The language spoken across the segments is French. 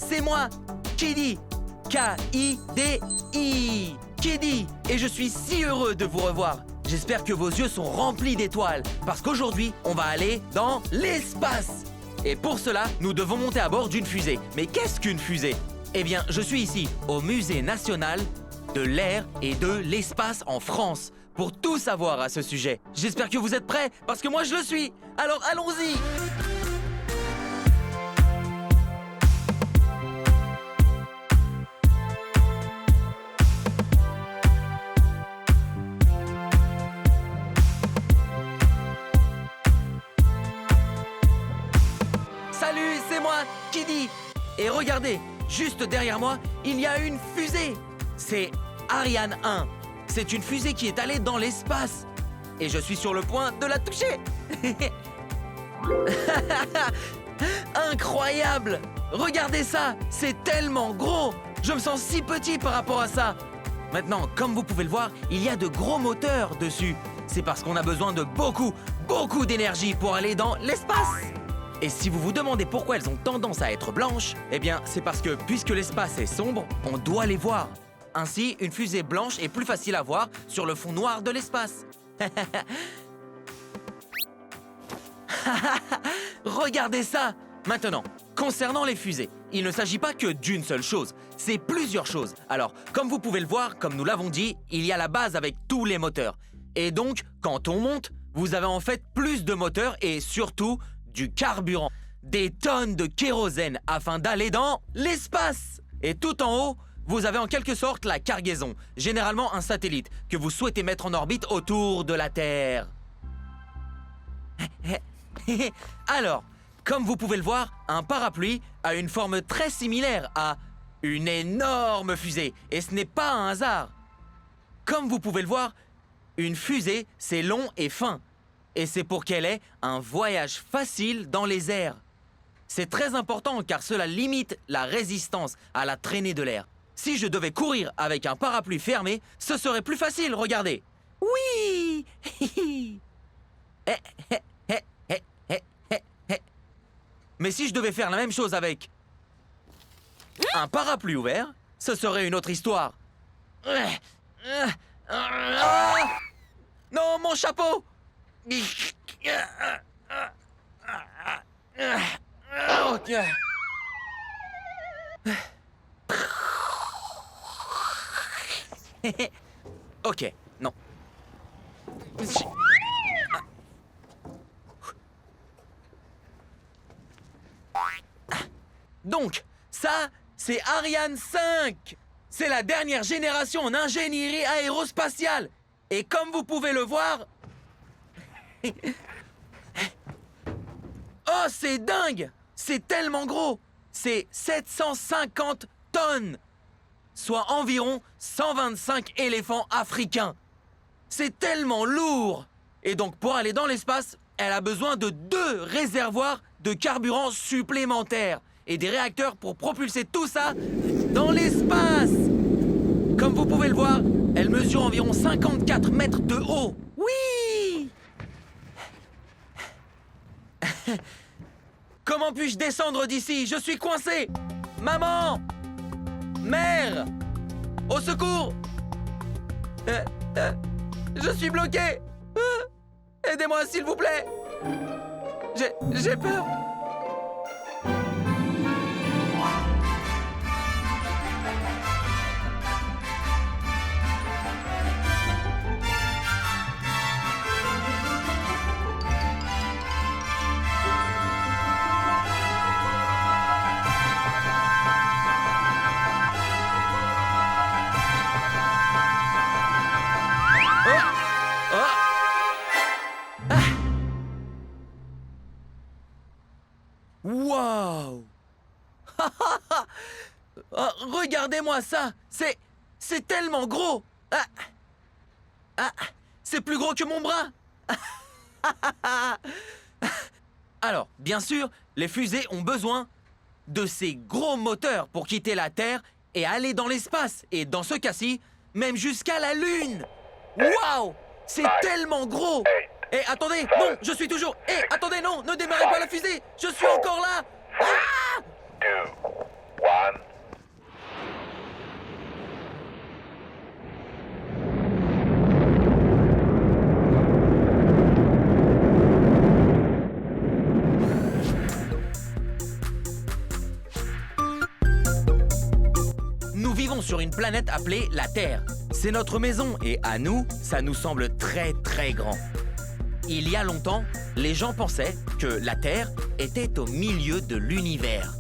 c'est moi, Kiddy. K-I-D-I. Kiddy. Et je suis si heureux de vous revoir. J'espère que vos yeux sont remplis d'étoiles, parce qu'aujourd'hui, on va aller dans l'espace. Et pour cela, nous devons monter à bord d'une fusée. Mais qu'est-ce qu'une fusée? Eh bien, je suis ici, au Musée national de l'air et de l'espace en France, pour tout savoir à ce sujet. J'espère que vous êtes prêts, parce que moi je le suis. Alors allons-y! Salut, c'est moi, Kiddy. Et regardez, juste derrière moi, il y a une fusée. C'est Ariane 1. C'est une fusée qui est allée dans l'espace. Et je suis sur le point de la toucher. Incroyable! Regardez ça, c'est tellement gros. Je me sens si petit par rapport à ça. Maintenant, comme vous pouvez le voir, il y a de gros moteurs dessus. C'est parce qu'on a besoin de beaucoup d'énergie pour aller dans l'espace. Et si vous vous demandez pourquoi elles ont tendance à être blanches, eh bien, c'est parce que puisque l'espace est sombre, on doit les voir. Ainsi, une fusée blanche est plus facile à voir sur le fond noir de l'espace. Regardez ça! Maintenant, concernant les fusées, il ne s'agit pas que d'une seule chose, c'est plusieurs choses. Alors, comme vous pouvez le voir, comme nous l'avons dit, il y a la base avec tous les moteurs. Et donc, quand on monte, vous avez en fait plus de moteurs et surtout du carburant. Des tonnes de kérosène afin d'aller dans l'espace. Et tout en haut, vous avez en quelque sorte la cargaison, généralement un satellite, que vous souhaitez mettre en orbite autour de la Terre. Alors, comme vous pouvez le voir, un parapluie a une forme très similaire à une énorme fusée. Et ce n'est pas un hasard. Comme vous pouvez le voir, une fusée, c'est long et fin. Et c'est pour qu'elle ait un voyage facile dans les airs. C'est très important car cela limite la résistance à la traînée de l'air. Si je devais courir avec un parapluie fermé, ce serait plus facile, regardez. Oui. Mais si je devais faire la même chose avec un parapluie ouvert, ce serait une autre histoire. Non, mon chapeau! Ok, non. Donc, ça, c'est Ariane 5. C'est la dernière génération en ingénierie aérospatiale. Et comme vous pouvez le voir... Oh, c'est dingue! C'est tellement gros! C'est 750 tonnes! Soit environ 125 éléphants africains. C'est tellement lourd! Et donc, pour aller dans l'espace, elle a besoin de 2 réservoirs de carburant supplémentaires et des réacteurs pour propulser tout ça dans l'espace! Comme vous pouvez le voir, elle mesure environ 54 mètres de haut. Oui! Comment puis-je descendre d'ici? Je suis coincé! Maman! Mère! Au secours! Je suis bloqué! Aidez-moi, s'il vous plaît! J'ai peur! Waouh! Regardez-moi ça! C'est tellement gros! C'est plus gros que mon bras! Alors, bien sûr, les fusées ont besoin de ces gros moteurs pour quitter la Terre et aller dans l'espace. Et dans ce cas-ci, même jusqu'à la Lune! Waouh! C'est tellement gros! Eh, attendez! Non, je suis toujours... Eh, attendez, non! Ne démarrez pas la fusée! Je suis encore là! Ah! vivons sur une planète appelée la Terre. C'est notre maison et à nous, ça nous semble très très grand. Il y a longtemps, les gens pensaient que la Terre était au milieu de l'univers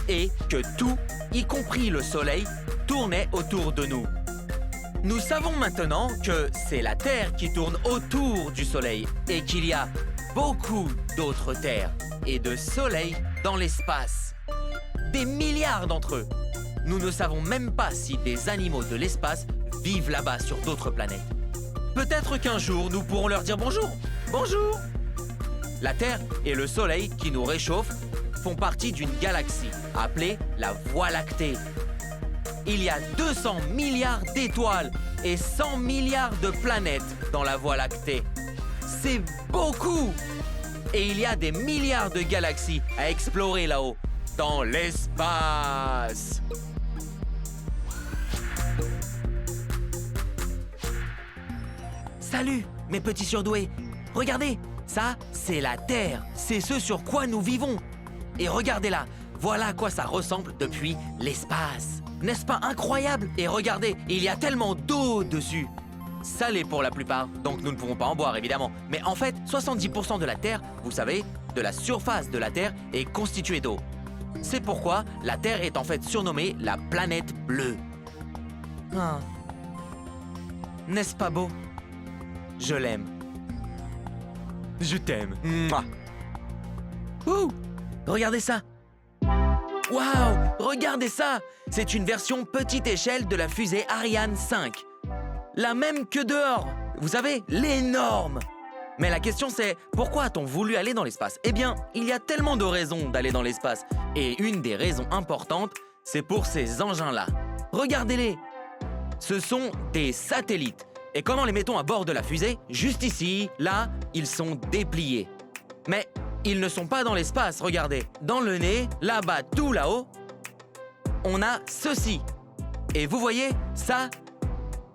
et que tout, y compris le Soleil, tournait autour de nous. Nous savons maintenant que c'est la Terre qui tourne autour du Soleil et qu'il y a beaucoup d'autres terres et de soleils dans l'espace. Des milliards d'entre eux. Nous ne savons même pas si des animaux de l'espace vivent là-bas sur d'autres planètes. Peut-être qu'un jour, nous pourrons leur dire bonjour. Bonjour! La Terre et le Soleil qui nous réchauffent font partie d'une galaxie appelée la Voie lactée. Il y a 200 milliards d'étoiles et 100 milliards de planètes dans la Voie lactée. C'est beaucoup! Et il y a des milliards de galaxies à explorer là-haut, dans l'espace. Salut, mes petits surdoués. Regardez, ça, c'est la Terre. C'est ce sur quoi nous vivons. Et regardez-la, voilà à quoi ça ressemble depuis l'espace. N'est-ce pas incroyable? Et regardez, il y a tellement d'eau dessus. Salée pour la plupart, donc nous ne pouvons pas en boire évidemment. Mais en fait, 70% de la Terre, vous savez, de la surface de la Terre est constituée d'eau. C'est pourquoi la Terre est en fait surnommée la planète bleue. Ah. N'est-ce pas beau? Je l'aime. Je t'aime. Mouah. Ouh! Regardez ça! Waouh! Regardez ça! C'est une version petite échelle de la fusée Ariane 5. La même que dehors. Vous savez, l'énorme! Mais la question c'est, pourquoi a-t-on voulu aller dans l'espace? Eh bien, il y a tellement de raisons d'aller dans l'espace. Et une des raisons importantes, c'est pour ces engins-là. Regardez-les! Ce sont des satellites. Et comment les mettons à bord de la fusée? Juste ici, là, ils sont dépliés. Mais ils ne sont pas dans l'espace, regardez. Dans le nez, là-bas, tout là-haut, on a ceci. Et vous voyez, ça,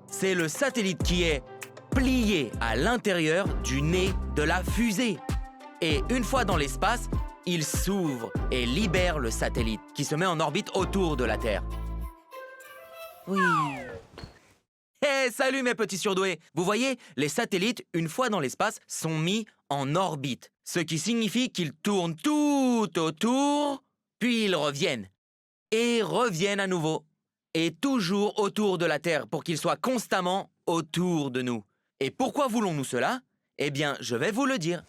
c'est le satellite qui est plié à l'intérieur du nez de la fusée. Et une fois dans l'espace, il s'ouvre et libère le satellite qui se met en orbite autour de la Terre. Oui. Hey, salut mes petits surdoués! Vous voyez, les satellites, une fois dans l'espace, sont mis en orbite. Ce qui signifie qu'ils tournent tout autour, puis ils reviennent. Et reviennent à nouveau. Et toujours autour de la Terre pour qu'ils soient constamment autour de nous. Et pourquoi voulons-nous cela? Eh bien, je vais vous le dire.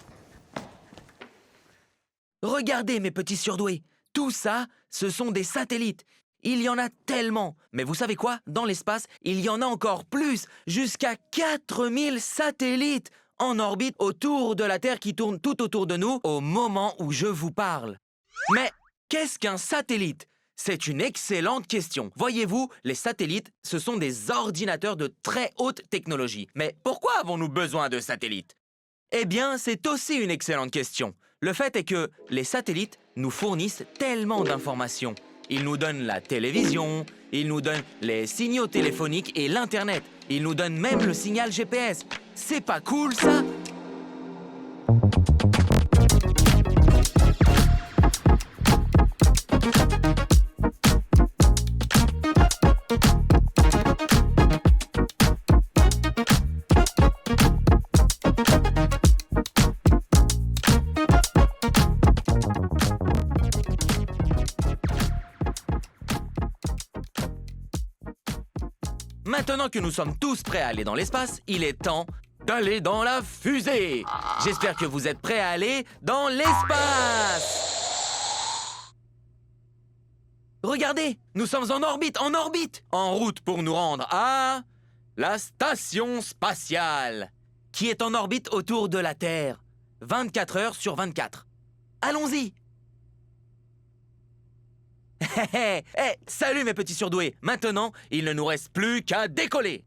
Regardez mes petits surdoués, tout ça, ce sont des satellites. Il y en a tellement. Mais vous savez quoi? Dans l'espace, il y en a encore plus, jusqu'à 4000 satellites en orbite autour de la Terre qui tournent tout autour de nous au moment où je vous parle. Mais qu'est-ce qu'un satellite? C'est une excellente question. Voyez-vous, les satellites, ce sont des ordinateurs de très haute technologie. Mais pourquoi avons-nous besoin de satellites? Eh bien, c'est aussi une excellente question. Le fait est que les satellites nous fournissent tellement d'informations. Ils nous donnent la télévision, ils nous donnent les signaux téléphoniques et l'Internet. Ils nous donnent même le signal GPS. C'est pas cool, ça? Maintenant que nous sommes tous prêts à aller dans l'espace, il est temps d'aller dans la fusée. J'espère que vous êtes prêts à aller dans l'espace. Regardez, nous sommes en orbite, en route pour nous rendre à la station spatiale, qui est en orbite autour de la Terre, 24 heures sur 24. Allons-y. Hey, salut mes petits surdoués! Maintenant, il ne nous reste plus qu'à décoller!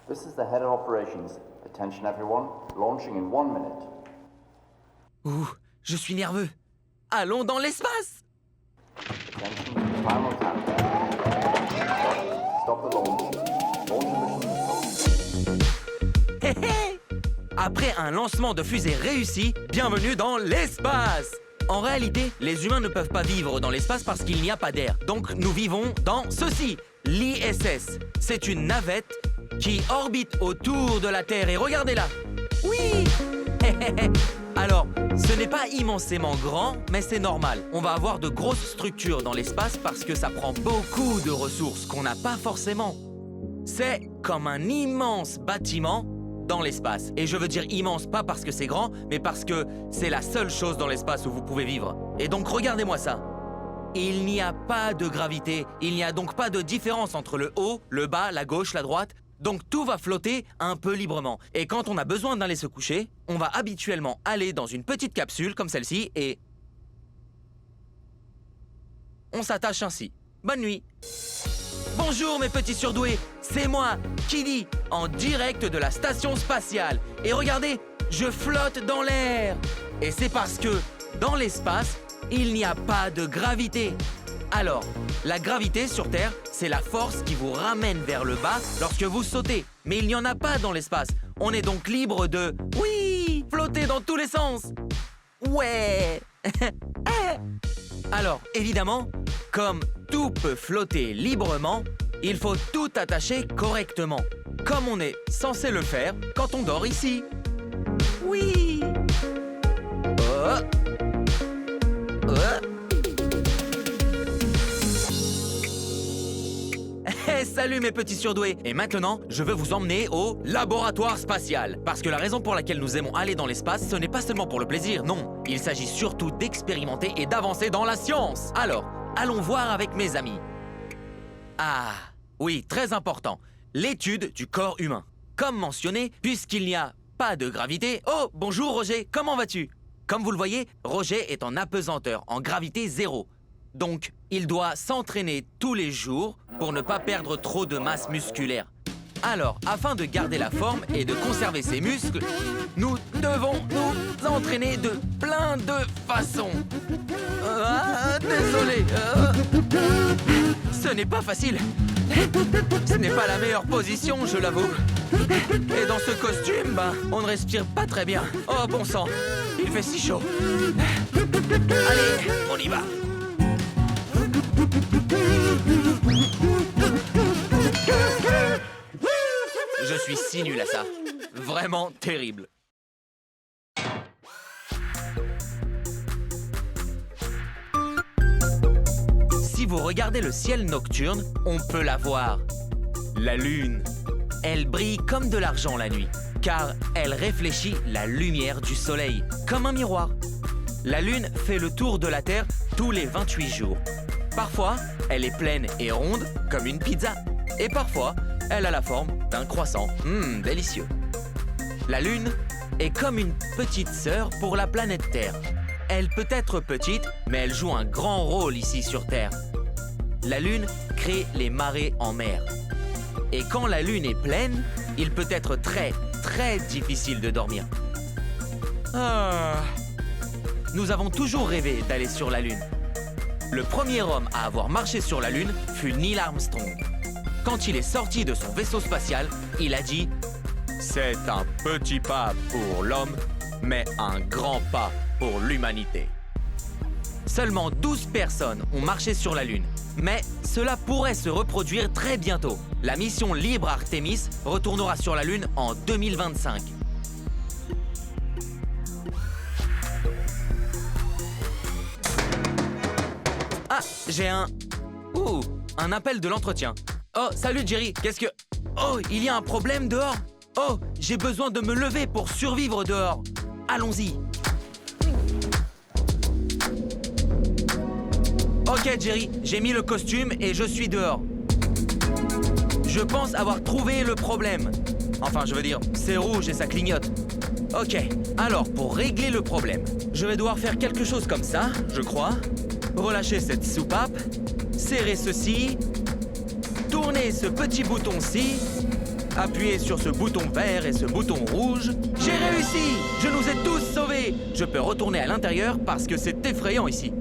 This is the head of operations. Attention everyone. Launching in 1 minute. Ouh, je suis nerveux. Allons dans l'espace! Attention to the final countdown. Stop the launch. Launch mission stop. Hé hé! Après un lancement de fusée réussi, bienvenue dans l'espace! En réalité, les humains ne peuvent pas vivre dans l'espace parce qu'il n'y a pas d'air. Donc nous vivons dans ceci, l'ISS. C'est une navette qui orbite autour de la Terre. Et regardez-la. Oui. Alors, ce n'est pas immensément grand, mais c'est normal. On va avoir de grosses structures dans l'espace parce que ça prend beaucoup de ressources qu'on n'a pas forcément. C'est comme un immense bâtiment dans l'espace. Et je veux dire immense, pas parce que c'est grand, mais parce que c'est la seule chose dans l'espace où vous pouvez vivre. Et donc, regardez-moi ça. Il n'y a pas de gravité. Il n'y a donc pas de différence entre le haut, le bas, la gauche, la droite. Donc tout va flotter un peu librement. Et quand on a besoin d'aller se coucher, on va habituellement aller dans une petite capsule comme celle-ci et... on s'attache ainsi. Bonne nuit. Bonjour mes petits surdoués, c'est moi, Kiddy, en direct de la station spatiale. Et regardez, je flotte dans l'air. Et c'est parce que, dans l'espace, il n'y a pas de gravité. Alors, la gravité sur Terre, c'est la force qui vous ramène vers le bas lorsque vous sautez. Mais il n'y en a pas dans l'espace. On est donc libre de... oui, flotter dans tous les sens. Ouais. Alors, évidemment, comme tout peut flotter librement, il faut tout attacher correctement, comme on est censé le faire quand on dort ici. Oui. Oh. Oh. Hey, salut mes petits surdoués. Et maintenant, je veux vous emmener au laboratoire spatial. Parce que la raison pour laquelle nous aimons aller dans l'espace, ce n'est pas seulement pour le plaisir, non. Il s'agit surtout d'expérimenter et d'avancer dans la science. Alors, allons voir avec mes amis. Ah, oui, très important. L'étude du corps humain. Comme mentionné, puisqu'il n'y a pas de gravité... Oh, bonjour Roger, comment vas-tu? Comme vous le voyez, Roger est en apesanteur, en gravité 0. Donc, il doit s'entraîner tous les jours pour ne pas perdre trop de masse musculaire. Alors, afin de garder la forme et de conserver ses muscles, nous devons nous entraîner de plein de façons. Désolé. Ce n'est pas facile. Ce n'est pas la meilleure position, je l'avoue. Et dans ce costume, on ne respire pas très bien. Oh, bon sang, il fait si chaud. Allez, on y va. Je suis si nul à ça. Vraiment terrible. Si vous regardez le ciel nocturne, on peut la voir. La lune. Elle brille comme de l'argent la nuit, car elle réfléchit la lumière du soleil, comme un miroir. La lune fait le tour de la Terre tous les 28 jours. Parfois, elle est pleine et ronde, comme une pizza. Et parfois, elle a la forme d'un croissant. Délicieux. La Lune est comme une petite sœur pour la planète Terre. Elle peut être petite, mais elle joue un grand rôle ici sur Terre. La Lune crée les marées en mer. Et quand la Lune est pleine, il peut être très, très difficile de dormir. Nous avons toujours rêvé d'aller sur la Lune. Le premier homme à avoir marché sur la Lune fut Neil Armstrong. Quand il est sorti de son vaisseau spatial, il a dit « C'est un petit pas pour l'homme, mais un grand pas pour l'humanité. » Seulement 12 personnes ont marché sur la Lune, mais cela pourrait se reproduire très bientôt. La mission Libre Artemis retournera sur la Lune en 2025. Ah, j'ai un appel de l'entretien. Oh, salut Jerry, qu'est-ce que... Oh, il y a un problème dehors? Oh, j'ai besoin de me lever pour survivre dehors. Allons-y. Ok Jerry, j'ai mis le costume et je suis dehors. Je pense avoir trouvé le problème. Enfin, je veux dire, c'est rouge et ça clignote. Ok, alors pour régler le problème, je vais devoir faire quelque chose comme ça, je crois. Relâcher cette soupape, serrer ceci, tourner ce petit bouton-ci, appuyer sur ce bouton vert et ce bouton rouge. J'ai réussi! Je nous ai tous sauvés! Je peux retourner à l'intérieur parce que c'est effrayant ici.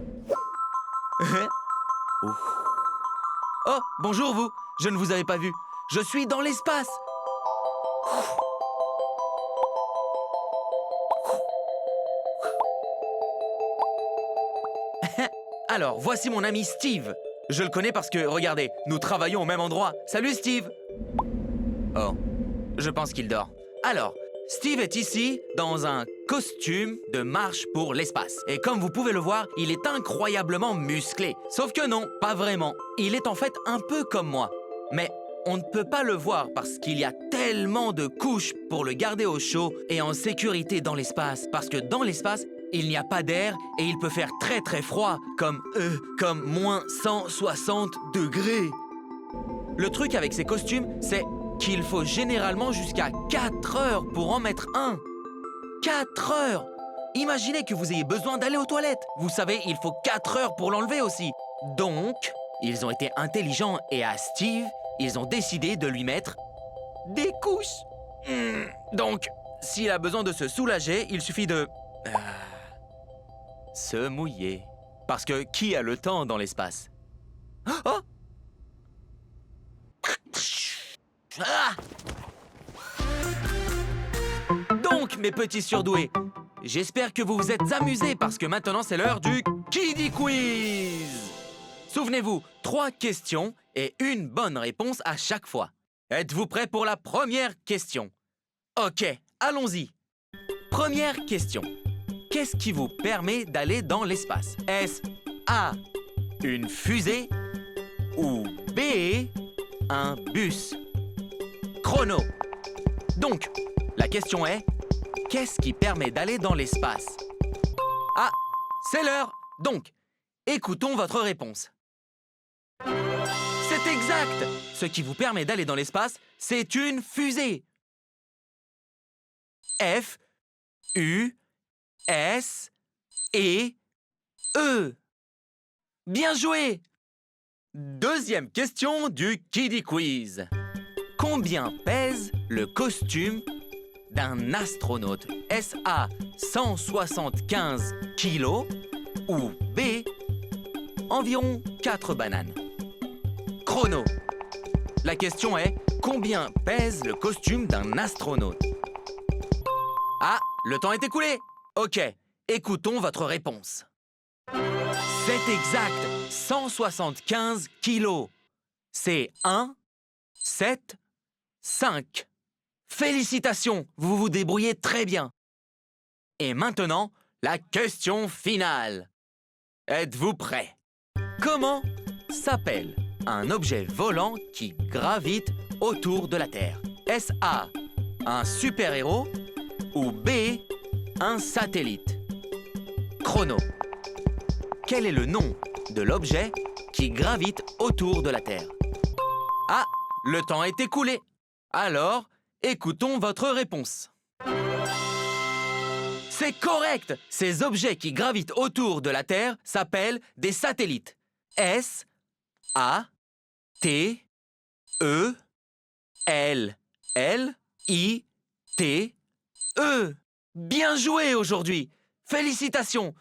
Oh, bonjour vous! Je ne vous avais pas vu. Je suis dans l'espace! Alors, voici mon ami Steve. Je le connais parce que, regardez, nous travaillons au même endroit. Salut Steve! Oh, je pense qu'il dort. Alors, Steve est ici dans un costume de marche pour l'espace. Et comme vous pouvez le voir, il est incroyablement musclé. Sauf que non, pas vraiment. Il est en fait un peu comme moi. Mais on ne peut pas le voir parce qu'il y a tellement de couches pour le garder au chaud et en sécurité dans l'espace. Parce que dans l'espace, il n'y a pas d'air et il peut faire très très froid, comme moins 160 degrés. Le truc avec ces costumes, c'est qu'il faut généralement jusqu'à 4 heures pour en mettre un. 4 heures! Imaginez que vous ayez besoin d'aller aux toilettes. Vous savez, il faut 4 heures pour l'enlever aussi. Donc, ils ont été intelligents et à Steve, ils ont décidé de lui mettre des couches. Donc, s'il a besoin de se soulager, il suffit de... se mouiller. Parce que qui a le temps dans l'espace? Oh! Ah! Donc, mes petits surdoués, j'espère que vous vous êtes amusés parce que maintenant c'est l'heure du Kiddy Quiz. Souvenez-vous, 3 questions et une bonne réponse à chaque fois. Êtes-vous prêts pour la première question? Ok, allons-y. Première question. Qu'est-ce qui vous permet d'aller dans l'espace? Est-ce A, une fusée ou B, un bus? Chrono. Donc, la question est, qu'est-ce qui permet d'aller dans l'espace? Ah, c'est l'heure. Donc, écoutons votre réponse. C'est exact. Ce qui vous permet d'aller dans l'espace, c'est une fusée. F, U, S, E, E. Bien joué. Deuxième question du Kiddy Quiz. Combien pèse le costume d'un astronaute? Est-ce A, 175 kilos ou B, environ 4 bananes? Chrono. La question est, combien pèse le costume d'un astronaute? Ah, le temps est écoulé. Ok, écoutons votre réponse. C'est exact, 175 kilos. C'est 1, 7, 5. Félicitations, vous vous débrouillez très bien. Et maintenant, la question finale. Êtes-vous prêts? Comment s'appelle un objet volant qui gravite autour de la Terre? Est-ce A, un super-héros ou B, un satellite? Chrono. Quel est le nom de l'objet qui gravite autour de la Terre? Ah, le temps est écoulé. Alors, écoutons votre réponse. C'est correct! Ces objets qui gravitent autour de la Terre s'appellent des satellites. S, A, T, E, L, L, I, T, E. Bien joué aujourd'hui! Félicitations!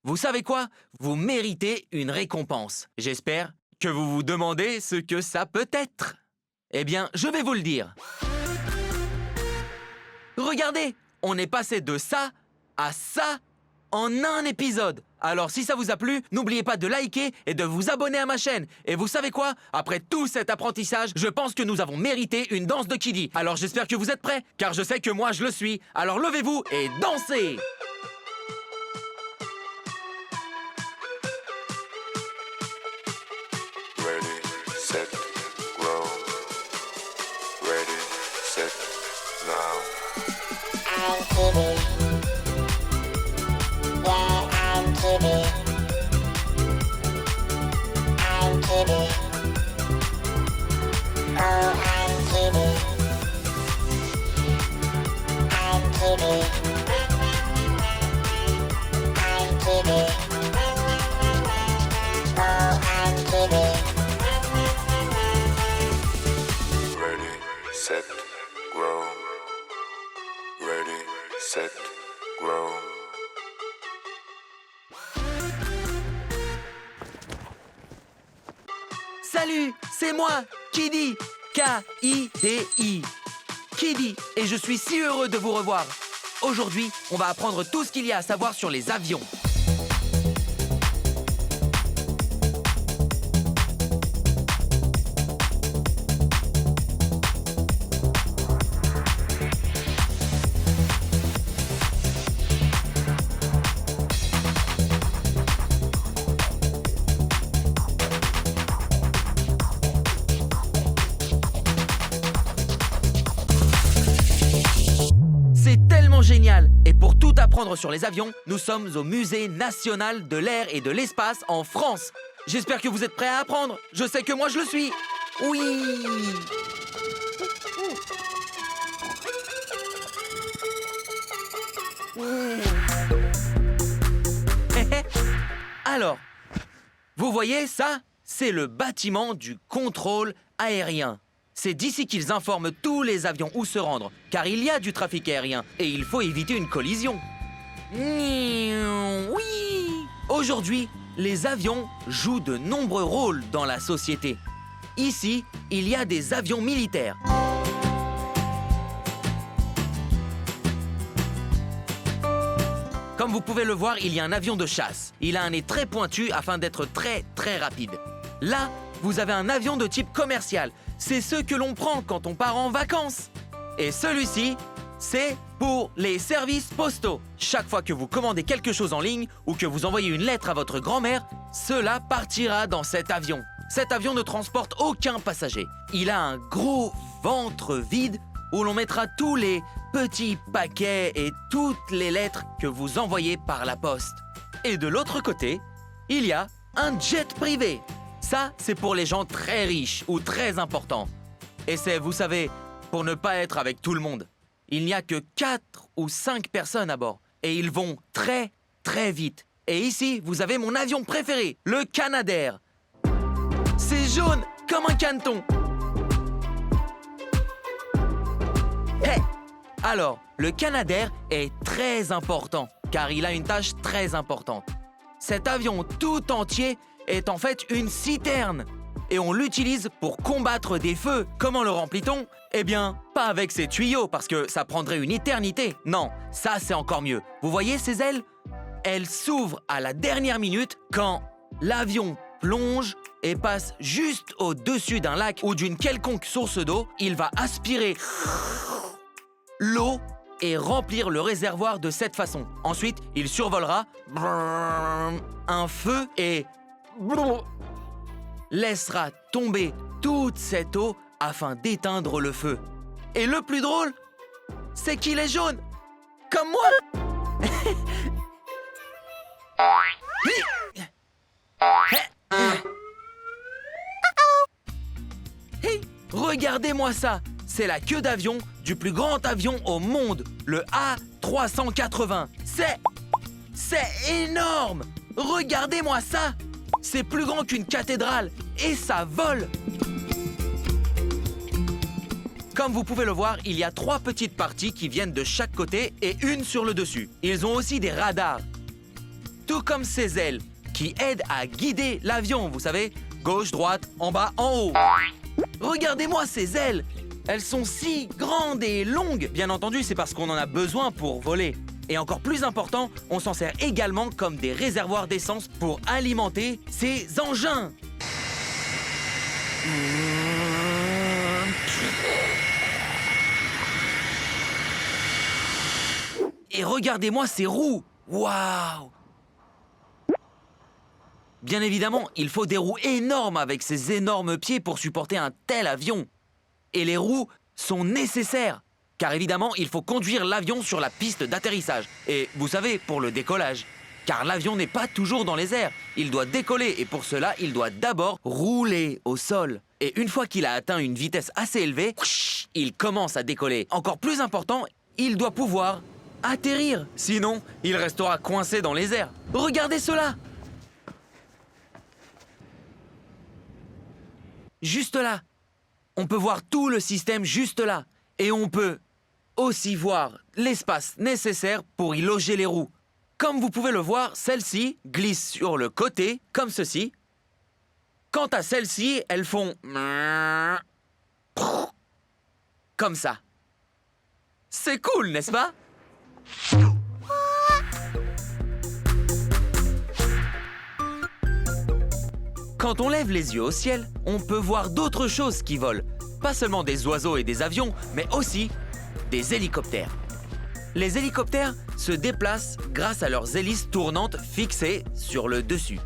Vous savez quoi? Vous méritez une récompense. J'espère que vous vous demandez ce que ça peut être. Eh bien, je vais vous le dire. Regardez, on est passé de ça à ça en un épisode. Alors, si ça vous a plu, n'oubliez pas de liker et de vous abonner à ma chaîne. Et vous savez quoi? Après tout cet apprentissage, je pense que nous avons mérité une danse de Kiddy. Alors, j'espère que vous êtes prêts, car je sais que moi, je le suis. Alors, levez-vous et dansez! Ready, set, grow. Ready, set, now. I'm Kiddy. Yeah, I'm Kiddy. I'm Kiddy. Oh, I'm Kiddy. I'm Kiddy. I'm Kiddy. Oh, I'm Kiddy. Ready, set, grow. Ready, set, grow. Salut, c'est moi, Kiddy, K-I-D-I. Kiddy, et je suis si heureux de vous revoir. Aujourd'hui, on va apprendre tout ce qu'il y a à savoir sur les avions. génial. Et pour tout apprendre sur les avions, nous sommes au Musée national de l'air et de l'espace en France. J'espère que vous êtes prêts à apprendre. Je sais que moi je le suis. Oui. Alors, vous voyez ça? C'est le bâtiment du contrôle aérien. C'est d'ici qu'ils informent tous les avions où se rendre, car il y a du trafic aérien et il faut éviter une collision. Oui! Aujourd'hui, les avions jouent de nombreux rôles dans la société. Ici, il y a des avions militaires. Comme vous pouvez le voir, il y a un avion de chasse. Il a un nez très pointu afin d'être très rapide. Là, vous avez un avion de type commercial. C'est ceux que l'on prend quand on part en vacances. Et celui-ci, c'est pour les services postaux. Chaque fois que vous commandez quelque chose en ligne ou que vous envoyez une lettre à votre grand-mère, cela partira dans cet avion. Cet avion ne transporte aucun passager. Il a un gros ventre vide où l'on mettra tous les petits paquets et toutes les lettres que vous envoyez par la poste. Et de l'autre côté, il y a un jet privé. Ça, c'est pour les gens très riches ou très importants. Et c'est, vous savez, pour ne pas être avec tout le monde. Il n'y a que 4 ou 5 personnes à bord. Et ils vont très vite. Et ici, vous avez mon avion préféré, le Canadair. C'est jaune comme un caneton. Hey! Alors, le Canadair est très important, car il a une tâche très importante. Cet avion tout entier est en fait une citerne. Et on l'utilise pour combattre des feux. Comment le remplit-on? Eh bien, pas avec ses tuyaux, parce que ça prendrait une éternité. Non, ça c'est encore mieux. Vous voyez ces ailes? Elles s'ouvrent à la dernière minute quand l'avion plonge et passe juste au-dessus d'un lac ou d'une quelconque source d'eau. Il va aspirer l'eau et remplir le réservoir de cette façon. Ensuite, il survolera un feu et laissera tomber toute cette eau afin d'éteindre le feu. Et le plus drôle, c'est qu'il est jaune, comme moi. Hey, regardez-moi ça. C'est la queue d'avion du plus grand avion au monde, le A380. C'est énorme! Regardez-moi ça! C'est plus grand qu'une cathédrale et ça vole! Comme vous pouvez le voir, il y a 3 petites parties qui viennent de chaque côté et une sur le dessus. Ils ont aussi des radars, tout comme ces ailes qui aident à guider l'avion, vous savez, gauche, droite, en bas, en haut. Regardez-moi ces ailes! Elles sont si grandes et longues. Bien entendu, c'est parce qu'on en a besoin pour voler. Et encore plus important, on s'en sert également comme des réservoirs d'essence pour alimenter ces engins. Et regardez-moi ces roues. Waouh! Bien évidemment, il faut des roues énormes avec ces énormes pieds pour supporter un tel avion. Et les roues sont nécessaires, car évidemment, il faut conduire l'avion sur la piste d'atterrissage. Et vous savez, pour le décollage. Car l'avion n'est pas toujours dans les airs. Il doit décoller et pour cela, il doit d'abord rouler au sol. Et une fois qu'il a atteint une vitesse assez élevée, il commence à décoller. Encore plus important, il doit pouvoir atterrir. Sinon, il restera coincé dans les airs. Regardez cela! Juste là. On peut voir tout le système juste là. Et on peut aussi voir l'espace nécessaire pour y loger les roues. Comme vous pouvez le voir, celles-ci glissent sur le côté, comme ceci. Quant à celles-ci, elles font comme ça. C'est cool, n'est-ce pas? Quand on lève les yeux au ciel, on peut voir d'autres choses qui volent. Pas seulement des oiseaux et des avions, mais aussi des hélicoptères. Les hélicoptères se déplacent grâce à leurs hélices tournantes fixées sur le dessus.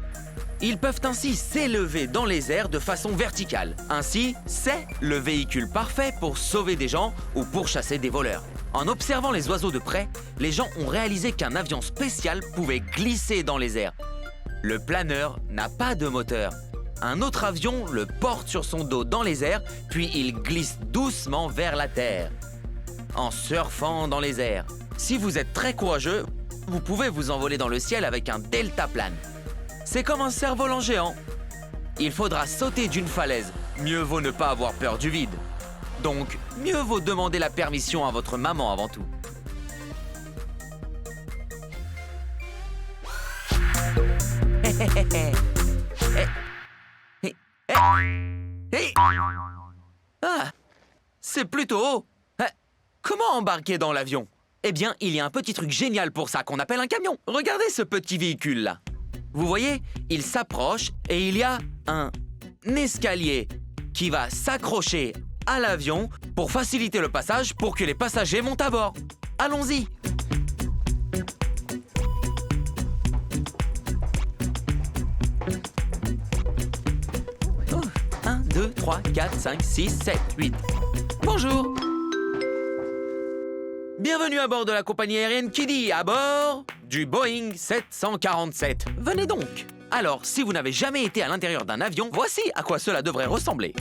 Ils peuvent ainsi s'élever dans les airs de façon verticale. Ainsi, c'est le véhicule parfait pour sauver des gens ou pour chasser des voleurs. En observant les oiseaux de près, les gens ont réalisé qu'un avion spécial pouvait glisser dans les airs. Le planeur n'a pas de moteur. Un autre avion le porte sur son dos dans les airs, puis il glisse doucement vers la terre, en surfant dans les airs. Si vous êtes très courageux, vous pouvez vous envoler dans le ciel avec un deltaplane. C'est comme un cerf-volant géant. Il faudra sauter d'une falaise. Mieux vaut ne pas avoir peur du vide. Donc, mieux vaut demander la permission à votre maman avant tout. Ah, c'est plutôt haut. Comment embarquer dans l'avion? Eh bien, il y a un petit truc génial pour ça qu'on appelle un camion. Regardez ce petit véhicule-là. Vous voyez, il s'approche et il y a un escalier qui va s'accrocher à l'avion pour faciliter le passage pour que les passagers montent à bord. Allons-y. 1, 2, 3, 4, 5, 6, 7, 8. Bonjour. Bienvenue à bord de la compagnie aérienne Kiddie, à bord du Boeing 747. Venez donc. Alors, si vous n'avez jamais été à l'intérieur d'un avion, voici à quoi cela devrait ressembler.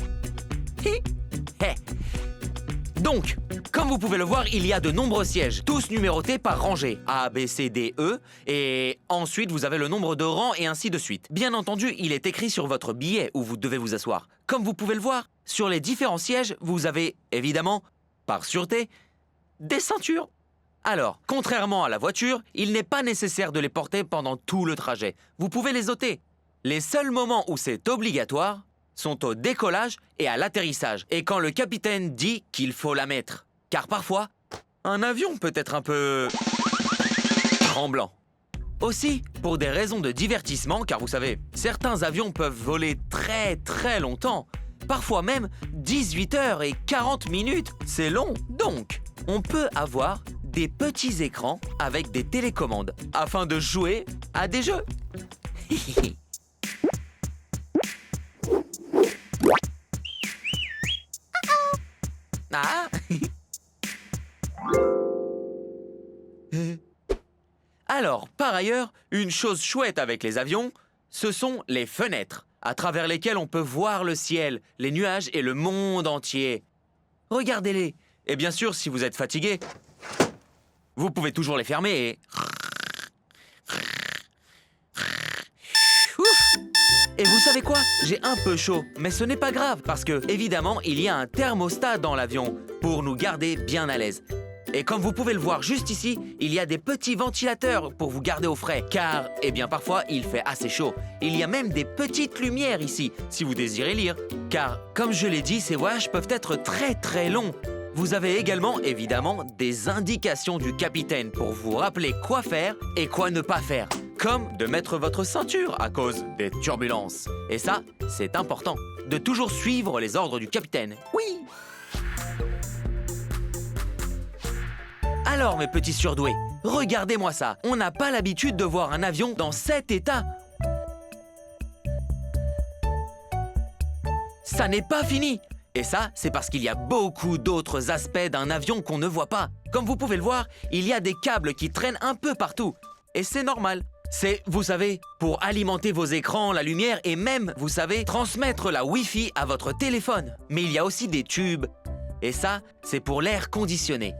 Donc, comme vous pouvez le voir, il y a de nombreux sièges, tous numérotés par rangée, A, B, C, D, E, et ensuite vous avez le nombre de rangs et ainsi de suite. Bien entendu, il est écrit sur votre billet où vous devez vous asseoir. Comme vous pouvez le voir, sur les différents sièges, vous avez, évidemment, par sûreté, des ceintures. Alors, contrairement à la voiture, il n'est pas nécessaire de les porter pendant tout le trajet. Vous pouvez les ôter. Les seuls moments où c'est obligatoire sont au décollage et à l'atterrissage, et quand le capitaine dit qu'il faut la mettre. Car parfois, un avion peut être un peu tremblant. Aussi, pour des raisons de divertissement, car vous savez, certains avions peuvent voler très très longtemps, parfois même 18 heures et 40 minutes, c'est long. Donc, on peut avoir des petits écrans avec des télécommandes afin de jouer à des jeux. Ah. Alors, par ailleurs, une chose chouette avec les avions, ce sont les fenêtres, à travers lesquelles on peut voir le ciel, les nuages et le monde entier. Regardez-les. Et bien sûr, si vous êtes fatigué, vous pouvez toujours les fermer et... Ouf! Et vous savez quoi? J'ai un peu chaud, mais ce n'est pas grave, parce que, évidemment, il y a un thermostat dans l'avion pour nous garder bien à l'aise. Et comme vous pouvez le voir juste ici, il y a des petits ventilateurs pour vous garder au frais, car, eh bien, parfois, il fait assez chaud. Il y a même des petites lumières ici, si vous désirez lire. Car, comme je l'ai dit, ces voyages peuvent être très très longs. Vous avez également, évidemment, des indications du capitaine pour vous rappeler quoi faire et quoi ne pas faire. Comme de mettre votre ceinture à cause des turbulences. Et ça, c'est important, de toujours suivre les ordres du capitaine. Oui! Alors, mes petits surdoués, regardez-moi ça. On n'a pas l'habitude de voir un avion dans cet état. Ça n'est pas fini. Et ça, c'est parce qu'il y a beaucoup d'autres aspects d'un avion qu'on ne voit pas. Comme vous pouvez le voir, il y a des câbles qui traînent un peu partout. Et c'est normal. C'est, vous savez, pour alimenter vos écrans, la lumière et même, vous savez, transmettre la Wi-Fi à votre téléphone. Mais il y a aussi des tubes. Et ça, c'est pour l'air conditionné.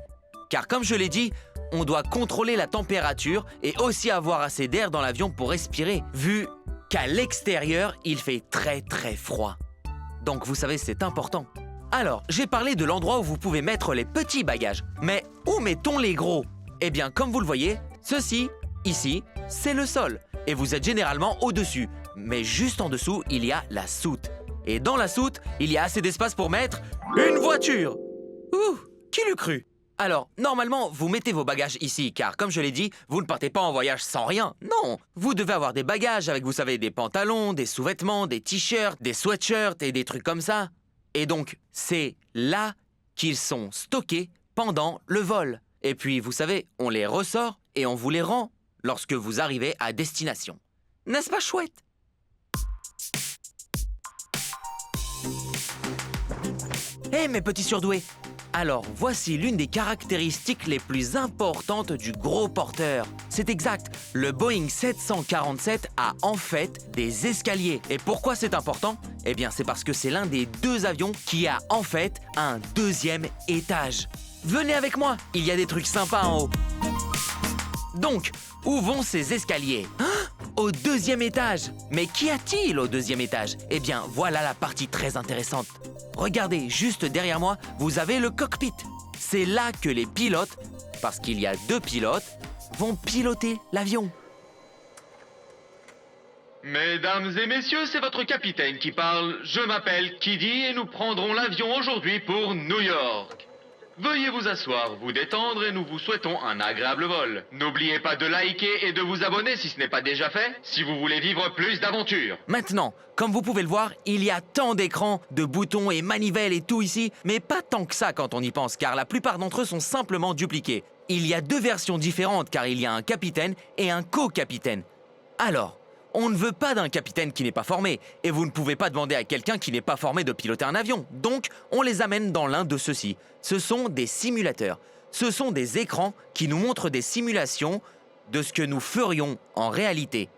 Car comme je l'ai dit, on doit contrôler la température et aussi avoir assez d'air dans l'avion pour respirer, vu qu'à l'extérieur, il fait très très froid. Donc vous savez, c'est important. Alors, j'ai parlé de l'endroit où vous pouvez mettre les petits bagages. Mais où mettons les gros? Eh bien, comme vous le voyez, ceci, ici, c'est le sol. Et vous êtes généralement au-dessus. Mais juste en dessous, il y a la soute. Et dans la soute, il y a assez d'espace pour mettre une voiture. Ouh, qui l'eût cru? Alors, normalement, vous mettez vos bagages ici, car comme je l'ai dit, vous ne partez pas en voyage sans rien. Non, vous devez avoir des bagages avec, vous savez, des pantalons, des sous-vêtements, des t-shirts, des sweatshirts et des trucs comme ça. Et donc, c'est là qu'ils sont stockés pendant le vol. Et puis, vous savez, on les ressort et on vous les rend lorsque vous arrivez à destination. N'est-ce pas chouette? Hé, mes petits surdoués! Alors, voici l'une des caractéristiques les plus importantes du gros porteur. C'est exact, le Boeing 747 a en fait des escaliers. Et pourquoi c'est important? Eh bien, c'est parce que c'est l'un des 2 avions qui a en fait un 2e étage. Venez avec moi, il y a des trucs sympas en haut. Donc, où vont ces escaliers? Au 2e étage. Mais qu'y a-t-il au 2e étage? Eh bien, voilà la partie très intéressante. Regardez, juste derrière moi, vous avez le cockpit. C'est là que les pilotes, parce qu'il y a 2 pilotes, vont piloter l'avion. Mesdames et messieurs, c'est votre capitaine qui parle. Je m'appelle Kiddy et nous prendrons l'avion aujourd'hui pour New York. Veuillez vous asseoir, vous détendre et nous vous souhaitons un agréable vol. N'oubliez pas de liker et de vous abonner si ce n'est pas déjà fait, si vous voulez vivre plus d'aventures. Maintenant, comme vous pouvez le voir, il y a tant d'écrans, de boutons et manivelles et tout ici, mais pas tant que ça quand on y pense, car la plupart d'entre eux sont simplement dupliqués. Il y a 2 versions différentes, car il y a un capitaine et un co-capitaine. Alors, on ne veut pas d'un capitaine qui n'est pas formé, et vous ne pouvez pas demander à quelqu'un qui n'est pas formé de piloter un avion. Donc, on les amène dans l'un de ceux-ci. Ce sont des simulateurs. Ce sont des écrans qui nous montrent des simulations de ce que nous ferions en réalité,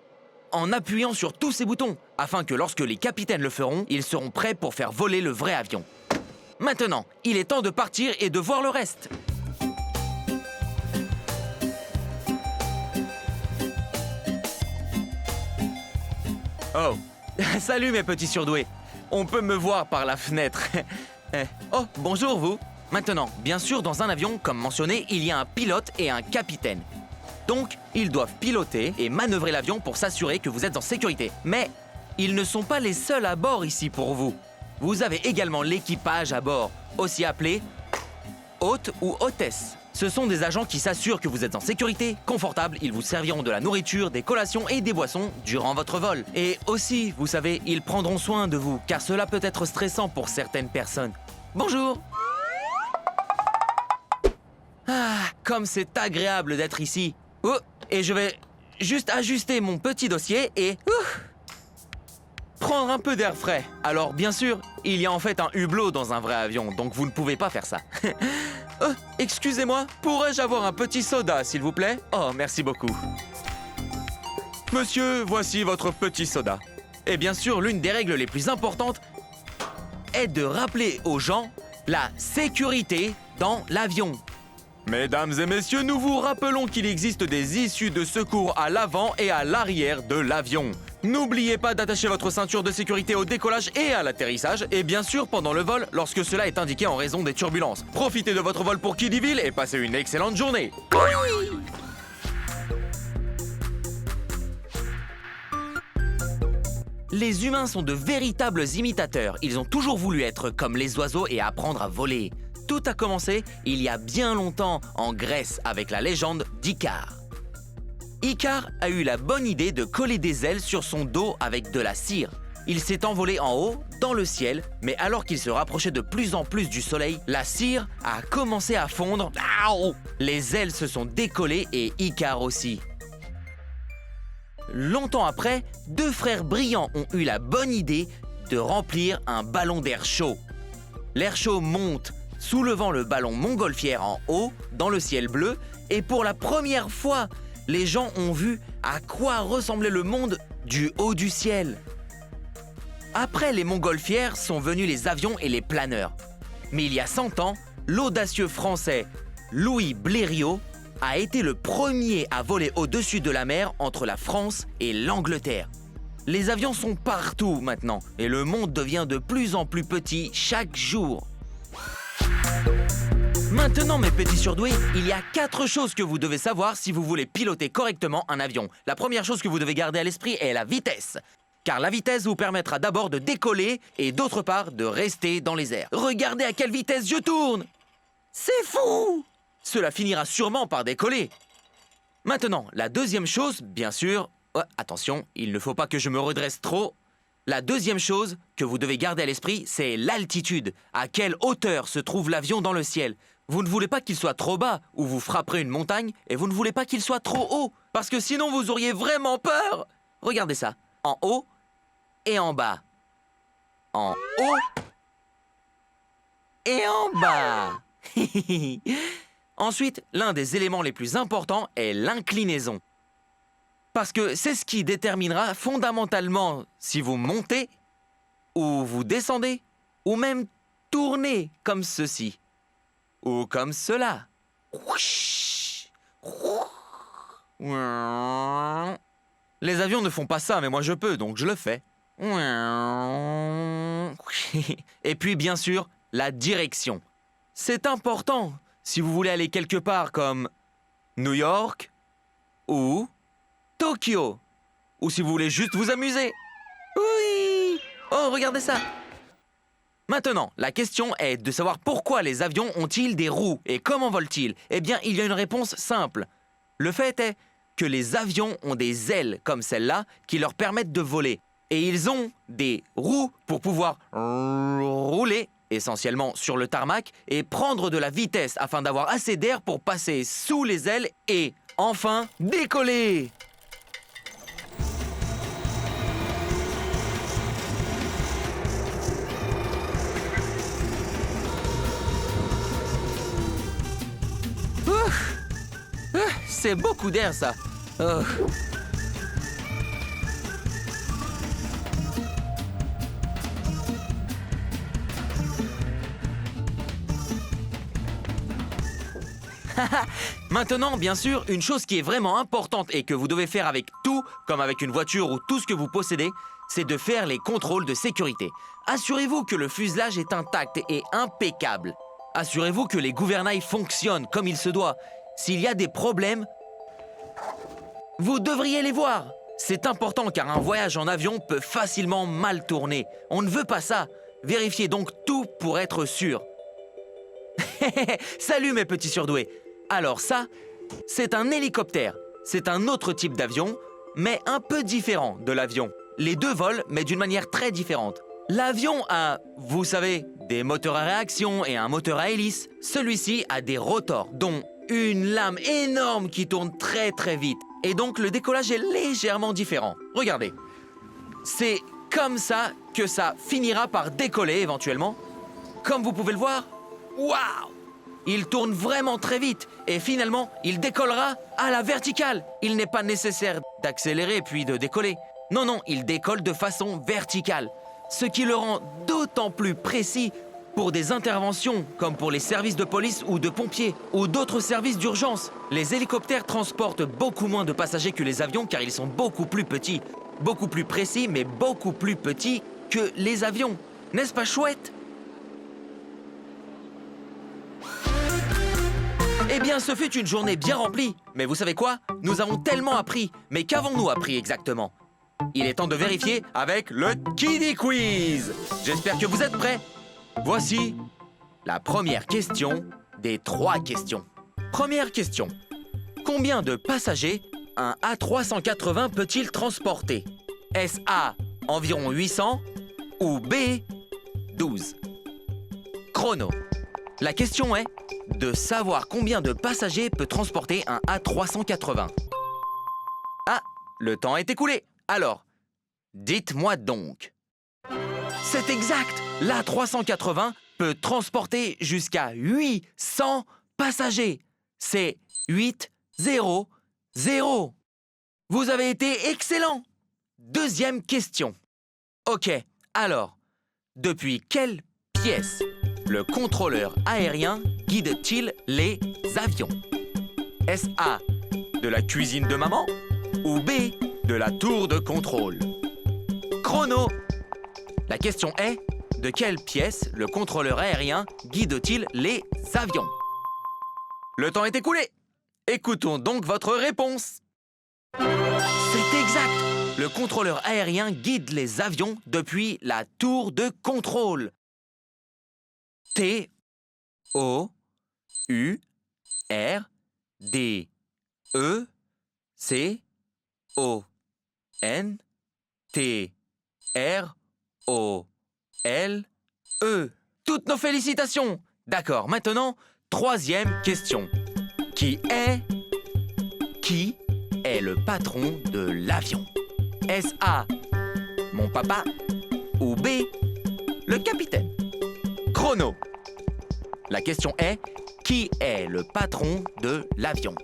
en appuyant sur tous ces boutons, afin que lorsque les capitaines le feront, ils seront prêts pour faire voler le vrai avion. Maintenant, il est temps de partir et de voir le reste. Oh, salut mes petits surdoués. On peut me voir par la fenêtre. Oh, bonjour vous. Maintenant, bien sûr, dans un avion, comme mentionné, il y a un pilote et un capitaine. Donc, ils doivent piloter et manœuvrer l'avion pour s'assurer que vous êtes en sécurité. Mais ils ne sont pas les seuls à bord ici pour vous. Vous avez également l'équipage à bord, aussi appelé hôte ou hôtesse. Ce sont des agents qui s'assurent que vous êtes en sécurité, confortable, ils vous serviront de la nourriture, des collations et des boissons durant votre vol. Et aussi, vous savez, ils prendront soin de vous, car cela peut être stressant pour certaines personnes. Bonjour! Ah, comme c'est agréable d'être ici. Oh, et je vais juste ajuster mon petit dossier et... prendre un peu d'air frais. Alors, bien sûr, il y a en fait un hublot dans un vrai avion, donc vous ne pouvez pas faire ça. Excusez-moi, pourrais-je avoir un petit soda, s'il vous plaît? Oh, merci beaucoup. Monsieur, voici votre petit soda. Et bien sûr, l'une des règles les plus importantes est de rappeler aux gens la sécurité dans l'avion. Mesdames et messieurs, nous vous rappelons qu'il existe des issues de secours à l'avant et à l'arrière de l'avion. N'oubliez pas d'attacher votre ceinture de sécurité au décollage et à l'atterrissage, et bien sûr pendant le vol, lorsque cela est indiqué en raison des turbulences. Profitez de votre vol pour Kiddyville et passez une excellente journée. Oui! Les humains sont de véritables imitateurs. Ils ont toujours voulu être comme les oiseaux et apprendre à voler. Tout a commencé il y a bien longtemps en Grèce avec la légende d'Icare. Icare a eu la bonne idée de coller des ailes sur son dos avec de la cire. Il s'est envolé en haut, dans le ciel, mais alors qu'il se rapprochait de plus en plus du soleil, la cire a commencé à fondre. Les ailes se sont décollées et Icare aussi. Longtemps après, 2 frères brillants ont eu la bonne idée de remplir un ballon d'air chaud. L'air chaud monte, soulevant le ballon montgolfière en haut, dans le ciel bleu, et pour la première fois, les gens ont vu à quoi ressemblait le monde du haut du ciel. Après les montgolfières sont venus les avions et les planeurs. Mais il y a 100 ans, l'audacieux français Louis Blériot a été le premier à voler au-dessus de la mer entre la France et l'Angleterre. Les avions sont partout maintenant et le monde devient de plus en plus petit chaque jour. Maintenant, mes petits surdoués, il y a 4 choses que vous devez savoir si vous voulez piloter correctement un avion. La première chose que vous devez garder à l'esprit est la vitesse. Car la vitesse vous permettra d'abord de décoller et d'autre part de rester dans les airs. Regardez à quelle vitesse je tourne! C'est fou! Cela finira sûrement par décoller. Maintenant, la deuxième chose, bien sûr... Oh, attention, il ne faut pas que je me redresse trop. La deuxième chose que vous devez garder à l'esprit, c'est l'altitude. À quelle hauteur se trouve l'avion dans le ciel? Vous ne voulez pas qu'il soit trop bas ou vous frapperez une montagne et vous ne voulez pas qu'il soit trop haut parce que sinon vous auriez vraiment peur. Regardez ça, en haut et en bas. En haut et en bas. Ensuite, l'un des éléments les plus importants est l'inclinaison. Parce que c'est ce qui déterminera fondamentalement si vous montez, ou vous descendez, ou même tournez comme ceci, ou comme cela. Les avions ne font pas ça, mais moi je peux, donc je le fais. Et puis, bien sûr, la direction. C'est important si vous voulez aller quelque part comme New York ou Tokyo. Ou si vous voulez juste vous amuser. Oui! Oh, regardez ça! Maintenant, la question est de savoir pourquoi les avions ont-ils des roues et comment volent-ils? Eh bien, il y a une réponse simple. Le fait est que les avions ont des ailes comme celle-là qui leur permettent de voler. Et ils ont des roues pour pouvoir rouler, essentiellement sur le tarmac, et prendre de la vitesse afin d'avoir assez d'air pour passer sous les ailes et, enfin, décoller. C'est beaucoup d'air, ça. Oh. Maintenant, bien sûr, une chose qui est vraiment importante et que vous devez faire avec tout, comme avec une voiture ou tout ce que vous possédez, c'est de faire les contrôles de sécurité. Assurez-vous que le fuselage est intact et impeccable. Assurez-vous que les gouvernails fonctionnent comme il se doit. S'il y a des problèmes, vous devriez les voir. C'est important car un voyage en avion peut facilement mal tourner. On ne veut pas ça. Vérifiez donc tout pour être sûr. Salut mes petits surdoués. Alors ça, c'est un hélicoptère. C'est un autre type d'avion, mais un peu différent de l'avion. Les deux volent, mais d'une manière très différente. L'avion a, vous savez, des moteurs à réaction et un moteur à hélice. Celui-ci a des rotors, dont une lame énorme qui tourne très très vite. Et donc le décollage est légèrement différent. Regardez. C'est comme ça que ça finira par décoller éventuellement. Comme vous pouvez le voir, waouh! Il tourne vraiment très vite et finalement, il décollera à la verticale. Il n'est pas nécessaire d'accélérer puis de décoller. Non, non, il décolle de façon verticale. Ce qui le rend d'autant plus précis pour des interventions comme pour les services de police ou de pompiers ou d'autres services d'urgence. Les hélicoptères transportent beaucoup moins de passagers que les avions car ils sont beaucoup plus petits. Beaucoup plus précis, mais beaucoup plus petits que les avions. N'est-ce pas chouette? Eh bien, ce fut une journée bien remplie. Mais vous savez quoi? Nous avons tellement appris. Mais qu'avons-nous appris exactement? Il est temps de vérifier avec le Kiddie Quiz. J'espère que vous êtes prêts. Voici la première question des 3 questions. Première question. Combien de passagers un A380 peut-il transporter? Est-ce A, environ 800 ou B, 12? Chrono. La question est de savoir combien de passagers peut transporter un A380. Ah, le temps est écoulé. Alors, dites-moi donc. C'est exact. L'A380 peut transporter jusqu'à 800 passagers. C'est 800. Vous avez été excellent. Deuxième question. Ok, alors, depuis quelle pièce le contrôleur aérien guide-t-il les avions? Est-ce A, de la cuisine de maman ou B, de la tour de contrôle? Chrono. La question est, de quelle pièce le contrôleur aérien guide-t-il les avions? Le temps est écoulé. Écoutons donc votre réponse. C'est exact. Le contrôleur aérien guide les avions depuis la tour de contrôle. T-O-U-R-D-E-C-O-N-T-R-O-L-E. Toutes nos félicitations. D'accord, maintenant, troisième question. Qui est le patron de l'avion? Est-ce A, mon papa, ou B, le capitaine? Chrono. La question est, qui est le patron de l'avion?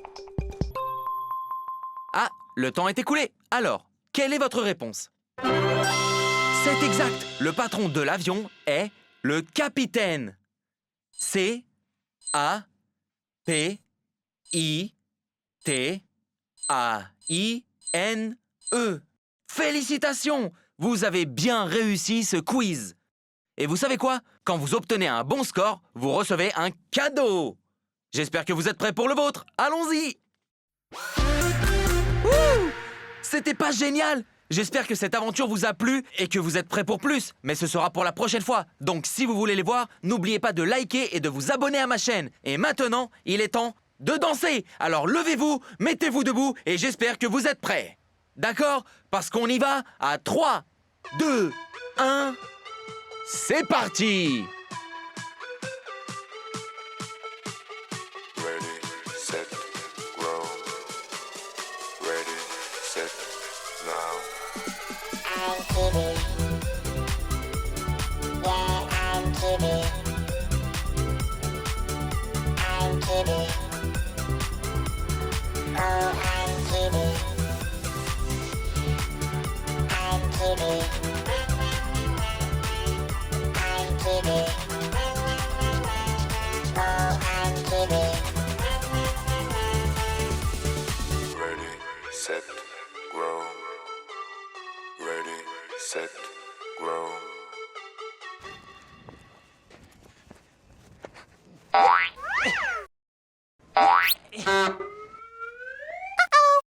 Ah, le temps est écoulé. Alors, quelle est votre réponse? C'est exact. Le patron de l'avion est le capitaine. C-A-P-I-T-A-I-N-E. Félicitations! Vous avez bien réussi ce quiz. Et vous savez quoi? Quand vous obtenez un bon score, vous recevez un cadeau. J'espère que vous êtes prêts pour le vôtre. Allons-y! Wouh! C'était pas génial? J'espère que cette aventure vous a plu et que vous êtes prêts pour plus. Mais ce sera pour la prochaine fois. Donc si vous voulez les voir, n'oubliez pas de liker et de vous abonner à ma chaîne. Et maintenant, il est temps de danser. Alors levez-vous, mettez-vous debout et j'espère que vous êtes prêts. D'accord? Parce qu'on y va à 3, 2, 1... C'est parti! Ready, set, grow. Ready, set, now. I'm kidding. Yeah, I'm kidding. I'm kidding. Oh, I'm kidding. I'm kidding. I'm kidding. Oh, I'm kidding. Ready, set, grow. Ready, set, grow.